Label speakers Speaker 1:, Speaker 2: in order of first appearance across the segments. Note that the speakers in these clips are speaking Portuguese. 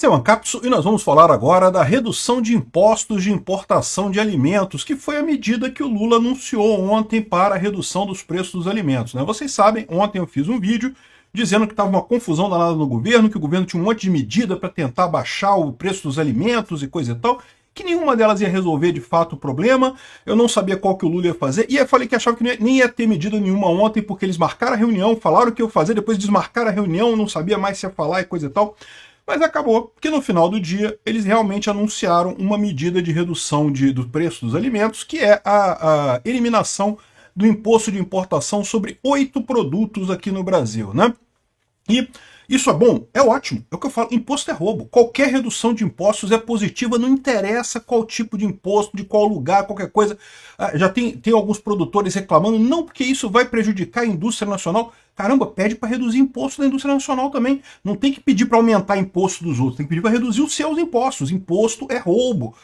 Speaker 1: Esse é o Ancapsu e nós vamos falar agora da redução de impostos de importação de alimentos, que foi a medida que o Lula anunciou ontem para a redução dos preços dos alimentos, né? Vocês sabem, ontem eu fiz um vídeo dizendo que estava uma confusão danada no governo, que o governo tinha um monte de medida para tentar baixar o preço dos alimentos e coisa e tal, que nenhuma delas ia resolver de fato o problema. Eu não sabia qual que o Lula ia fazer, e eu falei que achava que nem ia ter medida nenhuma ontem, porque eles marcaram a reunião, falaram o que ia fazer, depois desmarcaram a reunião, não sabia mais se ia falar e coisa e tal. Mas acabou que no final do dia eles realmente anunciaram uma medida de redução do preço dos alimentos, que é a eliminação do imposto de importação sobre 8 produtos aqui no Brasil, né? E isso é bom? É ótimo. É o que eu falo, imposto é roubo. Qualquer redução de impostos é positiva, não interessa qual tipo de imposto, de qual lugar, qualquer coisa. Já tem alguns produtores reclamando, não, porque isso vai prejudicar a indústria nacional. Caramba, pede para reduzir imposto da indústria nacional também. Não tem que pedir para aumentar imposto dos outros, tem que pedir para reduzir os seus impostos. Imposto é roubo.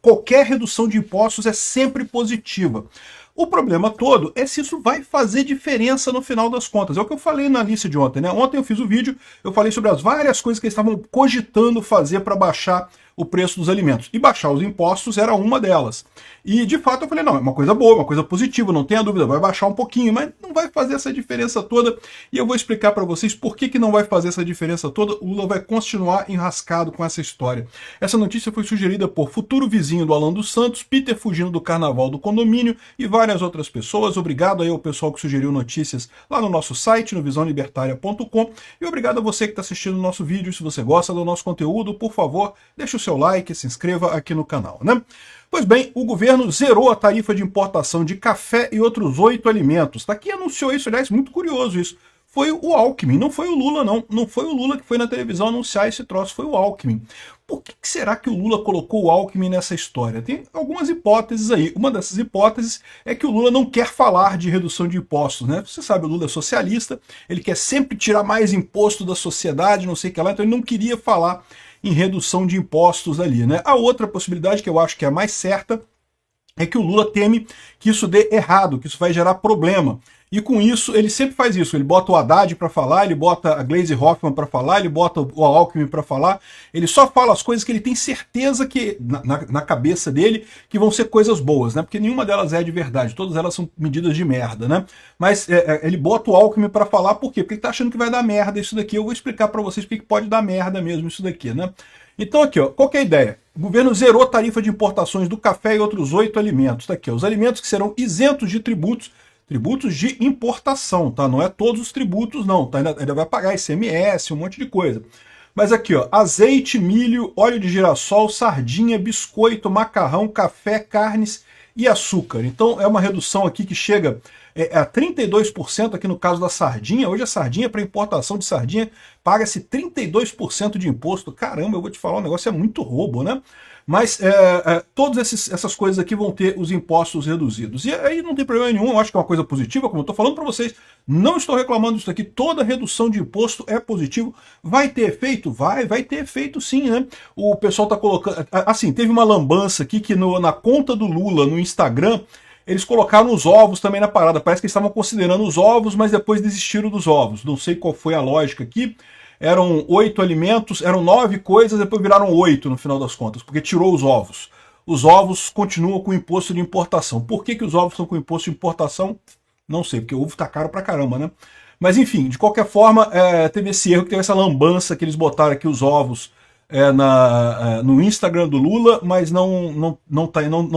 Speaker 1: Qualquer redução de impostos é sempre positiva. O problema todo é se isso vai fazer diferença no final das contas. É o que eu falei na lista de ontem, né? Ontem eu fiz o vídeo, eu falei sobre as várias coisas que eles estavam cogitando fazer para baixar o preço dos alimentos. E baixar os impostos era uma delas. E de fato eu falei, não, é uma coisa boa, uma coisa positiva, não tenha dúvida, vai baixar um pouquinho, mas não vai fazer essa diferença toda. E eu vou explicar para vocês por que não vai fazer essa diferença toda. O Lula vai continuar enrascado com essa história. Essa notícia foi sugerida por futuro vizinho do Alan dos Santos, Peter fugindo do carnaval do condomínio e várias outras pessoas. Obrigado aí ao pessoal que sugeriu notícias lá no nosso site, no visãolibertaria.com. E obrigado a você que está assistindo o nosso vídeo. Se você gosta do nosso conteúdo, por favor, deixe o seu like, se inscreva aqui no canal, né? Pois bem, o governo zerou a tarifa de importação de café e outros 8 alimentos. Tá? Quem anunciou isso, aliás, muito curioso isso. Foi o Alckmin, não foi o Lula não. Não foi o Lula que foi na televisão anunciar esse troço, foi o Alckmin. Por que será que o Lula colocou o Alckmin nessa história? Tem algumas hipóteses aí. Uma dessas hipóteses é que o Lula não quer falar de redução de impostos, né? Você sabe, o Lula é socialista, ele quer sempre tirar mais imposto da sociedade, não sei o que lá, então ele não queria falar em redução de impostos ali, né? A outra possibilidade, que eu acho que é a mais certa, é que o Lula teme que isso dê errado, que isso vai gerar problema. E com isso, ele sempre faz isso. Ele bota o Haddad para falar, ele bota a Gleisi Hoffmann para falar, ele bota o Alckmin para falar. Ele só fala as coisas que ele tem certeza que, na cabeça dele, que vão ser coisas boas, né? Porque nenhuma delas é de verdade, todas elas são medidas de merda, né? Mas ele bota o Alckmin para falar, por quê? Porque ele tá achando que vai dar merda isso daqui. Eu vou explicar para vocês porque pode dar merda mesmo isso daqui, né? Então aqui, ó, qual que é a ideia? O governo zerou a tarifa de importações do café e outros 8 alimentos. Tá aqui, ó, os alimentos que serão isentos de tributos de importação, tá? Não é todos os tributos, não, tá? Ainda vai pagar ICMS, um monte de coisa. Mas aqui, ó, azeite, milho, óleo de girassol, sardinha, biscoito, macarrão, café, carnes e açúcar. Então é uma redução aqui que chega a 32% aqui no caso da sardinha. Hoje a sardinha, para importação de sardinha, paga-se 32% de imposto. Caramba, eu vou te falar, o negócio é muito roubo, né? Mas todas essas coisas aqui vão ter os impostos reduzidos. E aí não tem problema nenhum, eu acho que é uma coisa positiva, como eu estou falando para vocês. Não estou reclamando disso aqui, toda redução de imposto é positivo. Vai ter efeito? Vai ter efeito sim, né? O pessoal está colocando... Assim, teve uma lambança aqui que na conta do Lula, no Instagram, eles colocaram os ovos também na parada. Parece que eles estavam considerando os ovos, mas depois desistiram dos ovos. Não sei qual foi a lógica aqui. Eram 8 alimentos, eram 9 coisas, depois viraram 8 no final das contas, porque tirou os ovos. Os ovos continuam com imposto de importação. Por que os ovos estão com imposto de importação? Não sei, porque o ovo tá caro pra caramba, né? Mas enfim, de qualquer forma, teve esse erro, que teve essa lambança que eles botaram aqui os ovos no Instagram do Lula, mas não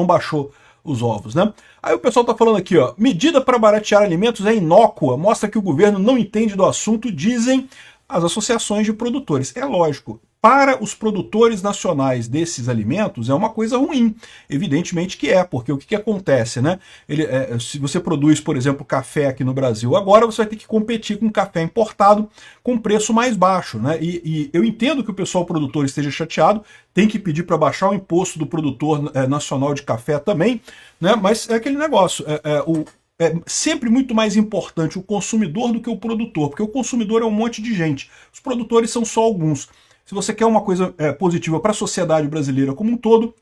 Speaker 1: baixou os ovos, né? Aí o pessoal tá falando aqui, ó, medida para baratear alimentos é inócua, mostra que o governo não entende do assunto, dizem as associações de produtores. É lógico, para os produtores nacionais desses alimentos é uma coisa ruim, evidentemente que é, porque o que acontece, né? Se você produz, por exemplo, café aqui no Brasil, agora você vai ter que competir com café importado com preço mais baixo, né? E eu entendo que o pessoal produtor esteja chateado, tem que pedir para baixar o imposto do produtor nacional de café também, né? Mas é aquele negócio, é sempre muito mais importante o consumidor do que o produtor, porque o consumidor é um monte de gente, os produtores são só alguns. Se você quer uma coisa positiva para a sociedade brasileira como um todo,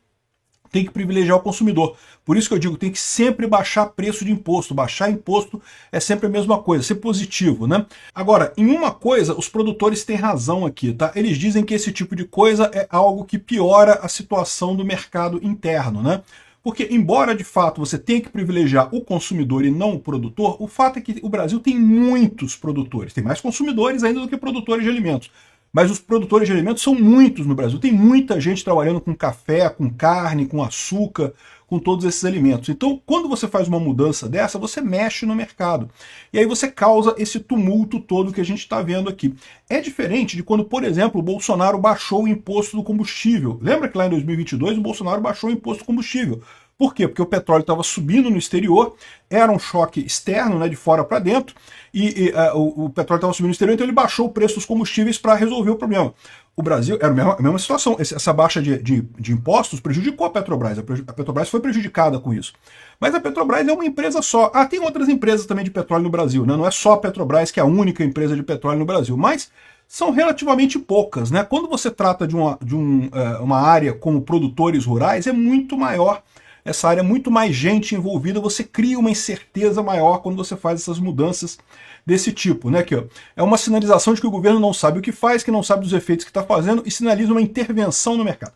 Speaker 1: tem que privilegiar o consumidor. Por isso que eu digo, tem que sempre baixar preço de imposto. Baixar imposto é sempre a mesma coisa, ser positivo, né? Agora, em uma coisa, os produtores têm razão aqui, tá? Eles dizem que esse tipo de coisa é algo que piora a situação do mercado interno, né? Porque, embora de fato você tenha que privilegiar o consumidor e não o produtor, o fato é que o Brasil tem muitos produtores, tem mais consumidores ainda do que produtores de alimentos. Mas os produtores de alimentos são muitos no Brasil. Tem muita gente trabalhando com café, com carne, com açúcar, com todos esses alimentos. Então, quando você faz uma mudança dessa, você mexe no mercado. E aí você causa esse tumulto todo que a gente está vendo aqui. É diferente de quando, por exemplo, o Bolsonaro baixou o imposto do combustível. Lembra que lá em 2022 o Bolsonaro baixou o imposto do combustível? Por quê? Porque o petróleo estava subindo no exterior, era um choque externo, né, de fora para dentro, e o petróleo estava subindo no exterior, então ele baixou o preço dos combustíveis para resolver o problema. O Brasil era a mesma situação, essa baixa de impostos prejudicou a Petrobras, a Petrobras foi prejudicada com isso. Mas a Petrobras é uma empresa só. Tem outras empresas também de petróleo no Brasil, né? Não é só a Petrobras que é a única empresa de petróleo no Brasil, mas são relativamente poucas, né? Quando você trata de uma área como produtores rurais, é muito maior. Essa área é muito mais gente envolvida, você cria uma incerteza maior quando você faz essas mudanças desse tipo, né? Aqui, ó, é uma sinalização de que o governo não sabe o que faz, que não sabe dos efeitos que está fazendo e sinaliza uma intervenção no mercado.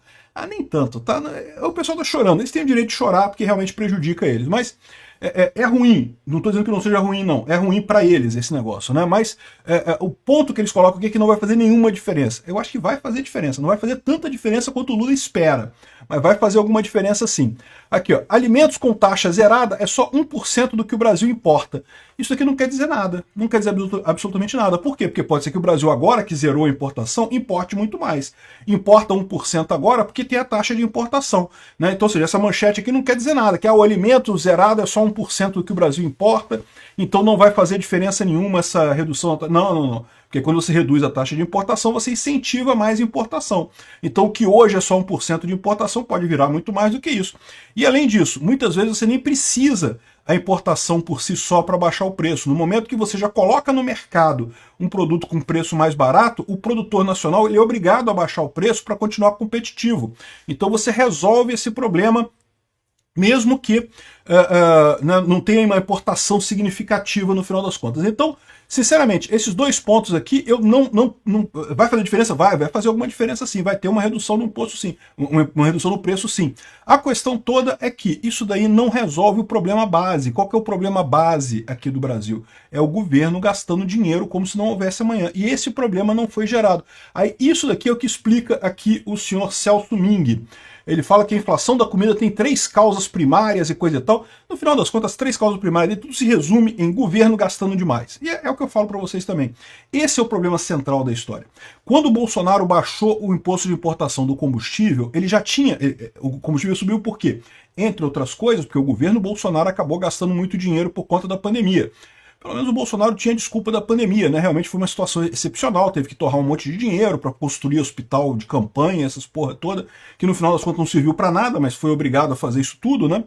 Speaker 1: Nem tanto, tá? O pessoal tá chorando, eles têm o direito de chorar porque realmente prejudica eles, mas é ruim, não estou dizendo que não seja ruim não, é ruim para eles esse negócio, né? Mas o ponto que eles colocam aqui é que não vai fazer nenhuma diferença. Eu acho que vai fazer diferença, não vai fazer tanta diferença quanto o Lula espera, mas vai fazer alguma diferença sim. Aqui, ó, alimentos com taxa zerada é só 1% do que o Brasil importa. Isso aqui não quer dizer nada, não quer dizer absolutamente nada. Por quê? Porque pode ser que o Brasil agora que zerou a importação, importe muito mais. Importa 1% agora porque tem a taxa de importação, né? Então, ou seja, essa manchete aqui não quer dizer nada, que o alimento zerado é só 1% do que o Brasil importa, então não vai fazer diferença nenhuma essa redução. Não. Porque quando você reduz a taxa de importação, você incentiva mais importação. Então o que hoje é só 1% de importação pode virar muito mais do que isso. E além disso, muitas vezes você nem precisa a importação por si só para baixar o preço. No momento que você já coloca no mercado um produto com preço mais barato, o produtor nacional ele é obrigado a baixar o preço para continuar competitivo. Então você resolve esse problema mesmo que não tenha uma importação significativa no final das contas. Então, sinceramente, esses dois pontos aqui, eu não vai fazer diferença? Vai fazer alguma diferença sim, vai ter uma redução no imposto sim, uma redução no preço sim. A questão toda é que isso daí não resolve o problema base. Qual que é o problema base aqui do Brasil? É o governo gastando dinheiro como se não houvesse amanhã. E esse problema não foi gerado. Aí isso daqui é o que explica aqui o senhor Celso Ming. Ele fala que a inflação da comida tem 3 causas primárias e coisa e tal. No final das contas, 3 causas primárias, tudo se resume em governo gastando demais. E é o que eu falo para vocês também. Esse é o problema central da história. Quando o Bolsonaro baixou o imposto de importação do combustível, ele já tinha... O combustível subiu por quê? Entre outras coisas, porque o governo Bolsonaro acabou gastando muito dinheiro por conta da pandemia. Pelo menos o Bolsonaro tinha desculpa da pandemia, né? Realmente foi uma situação excepcional, teve que torrar um monte de dinheiro para construir hospital de campanha, essas porra toda, que no final das contas não serviu para nada, mas foi obrigado a fazer isso tudo, né?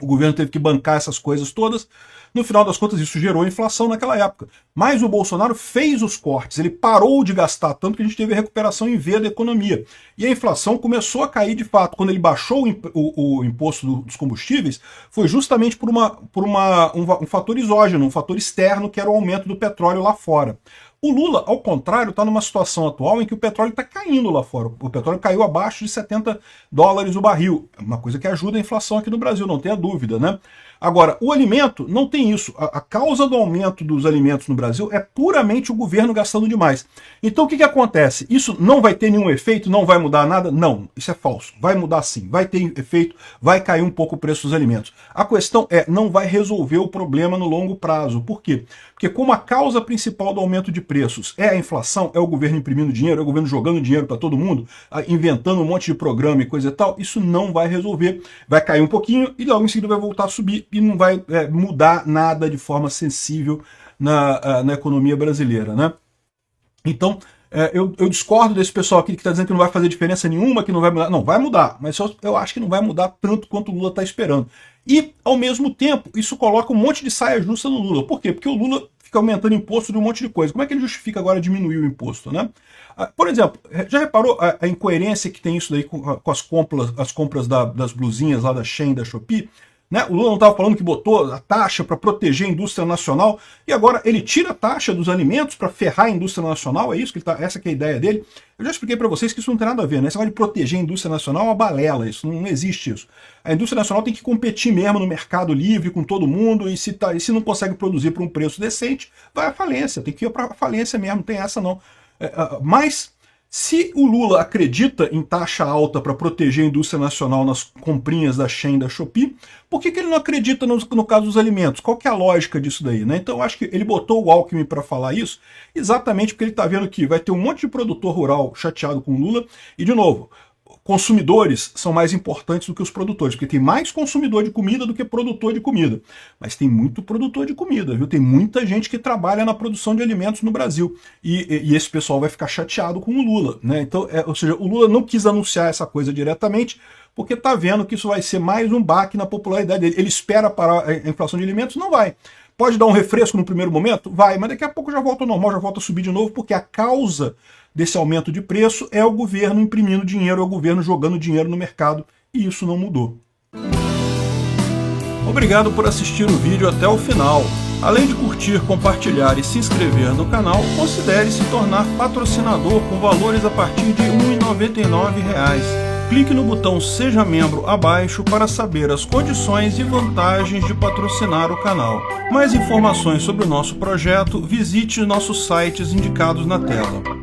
Speaker 1: O governo teve que bancar essas coisas todas. No final das contas, isso gerou inflação naquela época. Mas o Bolsonaro fez os cortes, ele parou de gastar tanto que a gente teve a recuperação em V da economia. E a inflação começou a cair de fato. Quando ele baixou o imposto dos combustíveis, foi justamente por um fator exógeno, um fator externo, que era o aumento do petróleo lá fora. O Lula, ao contrário, está numa situação atual em que o petróleo está caindo lá fora. O petróleo caiu abaixo de $70 o barril. É uma coisa que ajuda a inflação aqui no Brasil, não tenha dúvida, né? Agora, o alimento não tem isso. A causa do aumento dos alimentos no Brasil é puramente o governo gastando demais. Então o que acontece? Isso não vai ter nenhum efeito? Não vai mudar nada? Não, isso é falso. Vai mudar sim, vai ter efeito, vai cair um pouco o preço dos alimentos. A questão é, não vai resolver o problema no longo prazo. Por quê? Porque como a causa principal do aumento de preços é a inflação, é o governo imprimindo dinheiro, é o governo jogando dinheiro para todo mundo, inventando um monte de programa e coisa e tal, isso não vai resolver. Vai cair um pouquinho e logo em seguida vai voltar a subir e não vai mudar nada de forma sensível na economia brasileira, né? Então, eu discordo desse pessoal aqui que está dizendo que não vai fazer diferença nenhuma, que não vai mudar. Não, vai mudar, mas eu acho que não vai mudar tanto quanto o Lula está esperando. E, ao mesmo tempo, isso coloca um monte de saia justa no Lula. Por quê? Porque o Lula fica aumentando imposto de um monte de coisa. Como é que ele justifica agora diminuir o imposto, né? Por exemplo, já reparou a incoerência que tem isso daí com as compras das blusinhas lá da Shein, da Shopee? Né? O Lula não estava falando que botou a taxa para proteger a indústria nacional e agora ele tira a taxa dos alimentos para ferrar a indústria nacional? É isso que essa que é a ideia dele? Eu já expliquei para vocês que isso não tem nada a ver, né? Esse negócio de proteger a indústria nacional é uma balela, isso não existe isso. A indústria nacional tem que competir mesmo no mercado livre com todo mundo e se não consegue produzir por um preço decente, vai à falência, tem que ir para a falência mesmo, não tem essa não. Mas se o Lula acredita em taxa alta para proteger a indústria nacional nas comprinhas da Shein, da Shopee, por que ele não acredita no caso dos alimentos? Qual que é a lógica disso daí, né? Então eu acho que ele botou o Alckmin para falar isso exatamente porque ele está vendo que vai ter um monte de produtor rural chateado com o Lula e, de novo, consumidores são mais importantes do que os produtores, porque tem mais consumidor de comida do que produtor de comida. Mas tem muito produtor de comida, viu? Tem muita gente que trabalha na produção de alimentos no Brasil. E esse pessoal vai ficar chateado com o Lula, né? Então, ou seja, o Lula não quis anunciar essa coisa diretamente, porque está vendo que isso vai ser mais um baque na popularidade dele. Ele espera parar a inflação de alimentos? Não vai. Pode dar um refresco no primeiro momento? Vai, mas daqui a pouco já volta ao normal, já volta a subir de novo, porque a causa desse aumento de preço é o governo imprimindo dinheiro, é o governo jogando dinheiro no mercado, e isso não mudou. Obrigado por assistir o vídeo até o final. Além de curtir, compartilhar e se inscrever no canal, considere se tornar patrocinador com valores a partir de R$ 1,99. Clique no botão Seja Membro abaixo para saber as condições e vantagens de patrocinar o canal. Mais informações sobre o nosso projeto, visite nossos sites indicados na tela.